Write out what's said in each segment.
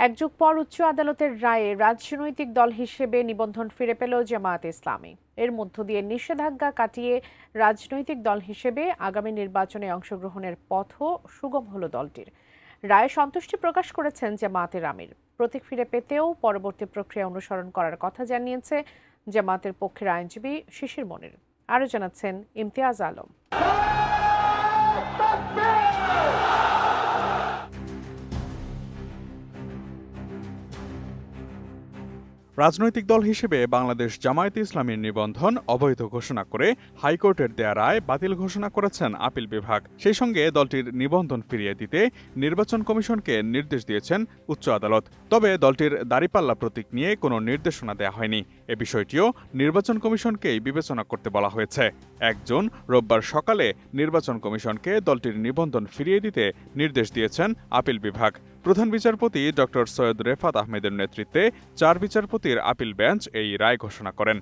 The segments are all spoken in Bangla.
এক যুগ পর উচ্চ আদালতের রায়ে রাজনৈতিক দল হিসেবে নিবন্ধন ফিরে পেল জামায়াতে ইসলামী। এর মধ্য দিয়ে নিষেধাজ্ঞা কাটিয়ে রাজনৈতিক দল হিসেবে আগামী নির্বাচনে অংশগ্রহণের পথও সুগম হল দলটির। রায়ে সন্তুষ্টি প্রকাশ করেছেন জামায়াতের আমির। প্রতীক ফিরে পেতেও পরবর্তী প্রক্রিয়া অনুসরণ করার কথা জানিয়েছে জামায়াতের পক্ষের আইনজীবী শিশির মনির। আরও জানাচ্ছেন ইমতিয়াজ আলম। রাজনৈতিক দল হিসেবে বাংলাদেশ জামায়াতে ইসলামীর নিবন্ধন অবৈধ ঘোষণা করে হাইকোর্টের দেয়া রায় বাতিল ঘোষণা করেছেন আপিল বিভাগ। সেই সঙ্গে দলটির নিবন্ধন ফিরিয়ে দিতে নির্বাচন কমিশনকে নির্দেশ দিয়েছেন উচ্চ আদালত। তবে দলটির দাঁড়িপাল্লা প্রতীক নিয়ে কোনো নির্দেশনা দেওয়া হয়নি। এ বিষয়টিও নির্বাচন কমিশনকেই বিবেচনা করতে বলা হয়েছে। ১ জুন রোববার সকালে নির্বাচন কমিশনকে দলটির নিবন্ধন ফিরিয়ে দিতে নির্দেশ দিয়েছেন আপিল বিভাগ। প্রধান বিচারপতি ড. সৈয়দ রেফাত আহমেদের নেতৃত্বে ৪ বিচারপতির আপিল বেঞ্চ এই রায় ঘোষণা করেন।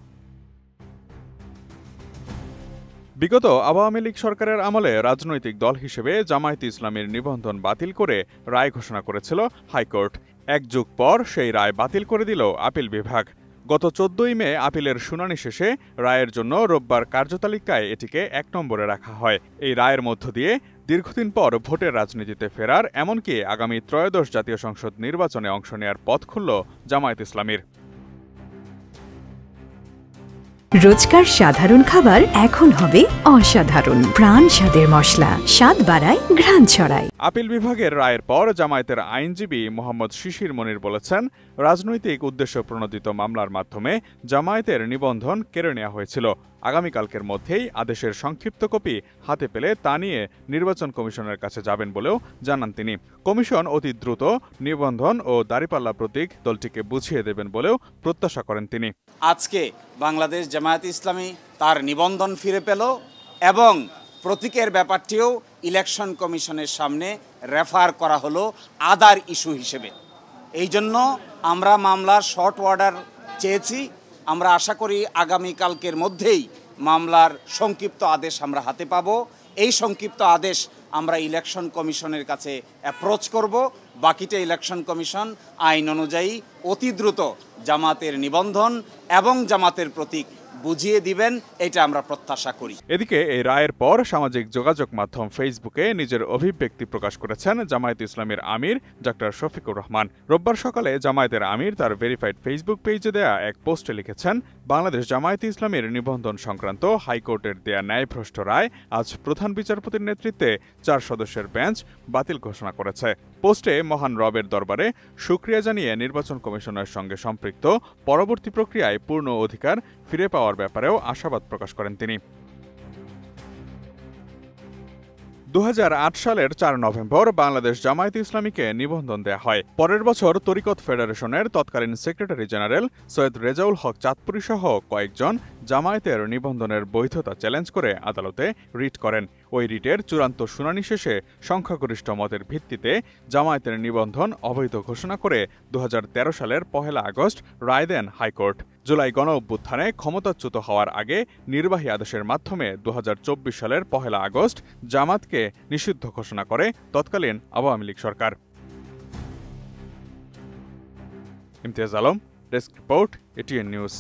বিগত আওয়ামী লীগ সরকারের আমলে রাজনৈতিক দল হিসেবে জামায়াতে ইসলামীর নিবন্ধন বাতিল করে রায় ঘোষণা করেছিল হাইকোর্ট। ১ যুগ পর সেই রায় বাতিল করে দিল আপিল বিভাগ। গত ১৪ই মে আপিলের শুনানি শেষে রায়ের জন্য রোববার কার্যতালিকায় এটিকে ১ নম্বরে রাখা হয়। এই রায়ের মধ্য দিয়ে দীর্ঘদিন পর ভোটের রাজনীতিতে ফেরার, এমনকি আগামী ত্রয়োদশ জাতীয় সংসদ নির্বাচনে অংশ নেয়ার পথ খুলল জামায়াত ইসলামীর। রোজকার সাধারণ খাবার এখন হবে অসাধারণ। প্রাণ স্বাদের মশলা, স্বাদ বাড়ায়, ঘ্রাণ ছড়ায়। আপিল বিভাগের রায়ের পর জামায়াতের আইনজীবী মোহাম্মদ শিশির মনির বলেছেন, রাজনৈতিক উদ্দেশ্য প্রণোদিত মামলার মাধ্যমে জামায়াতের নিবন্ধন কেড়ে নেওয়া হয়েছিল। আগামীকালকের মধ্যেই আদেশের সংক্ষিপ্ত কপি হাতে পেলে তা নিয়ে নির্বাচন কমিশনের কাছে যাবেন বলেও জানান তিনি। কমিশন অতি দ্রুত নিবন্ধন ও দাঁড়িপাল্লা প্রতীক দলটিকে বুঝিয়ে দেবেন বলেও প্রত্যাশা করেন তিনি। আজকে বাংলাদেশ জামায়াতে ইসলামী তার নিবন্ধন ফিরে পেল এবং প্রতীকের ব্যাপারটিও ইলেকশন কমিশনের সামনে রেফার করা হলো আদার ইস্যু হিসেবে। এই জন্য আমরা মামলার শর্ট অর্ডার চেয়েছি। আমরা আশা করি আগামীকালকের মধ্যেই মামলার সংক্ষিপ্ত আদেশ আমরা হাতে পাব। এই সংক্ষিপ্ত আদেশ আমরা ইলেকশন কমিশনের কাছে অ্যাপ্রোচ করব। বাকিটা ইলেকশন কমিশন আইন অনুযায়ী অতি দ্রুত জামাতের নিবন্ধন এবং জামাতের প্রতীক বুঝিয়ে দিবেন, এটা আমরা প্রত্যাশা করি। এদিকে এই রায়ের পর সামাজিক যোগাযোগ মাধ্যম ফেসবুকে নিজের অভিব্যক্তি প্রকাশ করেছেন জামায়াতে ইসলামীর আমির ডক্টর শফিকুর রহমান। রোববার সকালে জামায়াতের আমির তার ভেরিফাইড ফেসবুক পেজে দেয়া এক পোস্টে লিখেছেন, বাংলাদেশ জামায়াতে ইসলামীর নিবন্ধন সংক্রান্ত হাইকোর্টের দেয়া ন্যায়ভ্রষ্ট রায় আজ প্রধান বিচারপতির নেতৃত্বে ৪ সদস্যের বেঞ্চ বাতিল ঘোষণা করেছে। পোস্টে মহান রবের দরবারে শুকরিয়া জানিয়ে নির্বাচন কমিশনের সঙ্গে সম্পৃক্ত পরবর্তী প্রক্রিয়ায় পূর্ণ অধিকার ফিরে পাওয়ার ব্যাপারেও আশাবাদ প্রকাশ করেন তিনি। ২০০৮ সালের ৪ নভেম্বর বাংলাদেশ জামায়াতে ইসলামীকে নিবন্ধন দেয়া হয়। পরের বছর তরিকত ফেডারেশনের তৎকালীন সেক্রেটারি জেনারেল সৈয়দ রেজাউল হক চাঁদপুরী সহ কয়েকজন জামায়াতের নিবন্ধনের বৈধতা চ্যালেঞ্জ করে আদালতে রিট করেন। ওই রিটের চূড়ান্ত শুনানি শেষে সংখ্যাগরিষ্ঠ মতের ভিত্তিতে জামায়াতের নিবন্ধন অবৈধ ঘোষণা করে ২০১৩ সালের ১ আগস্ট রায় দেন হাইকোর্ট। জুলাই গণঅভ্যুত্থানে ক্ষমতাচ্যুত হওয়ার আগে নির্বাহী আদেশের মাধ্যমে ২০২৪ সালের ১ আগস্ট জামাতকে নিষিদ্ধ ঘোষণা করে তৎকালীন আওয়ামী লীগ সরকার। Imtiaz Alam, desk report, ATN news.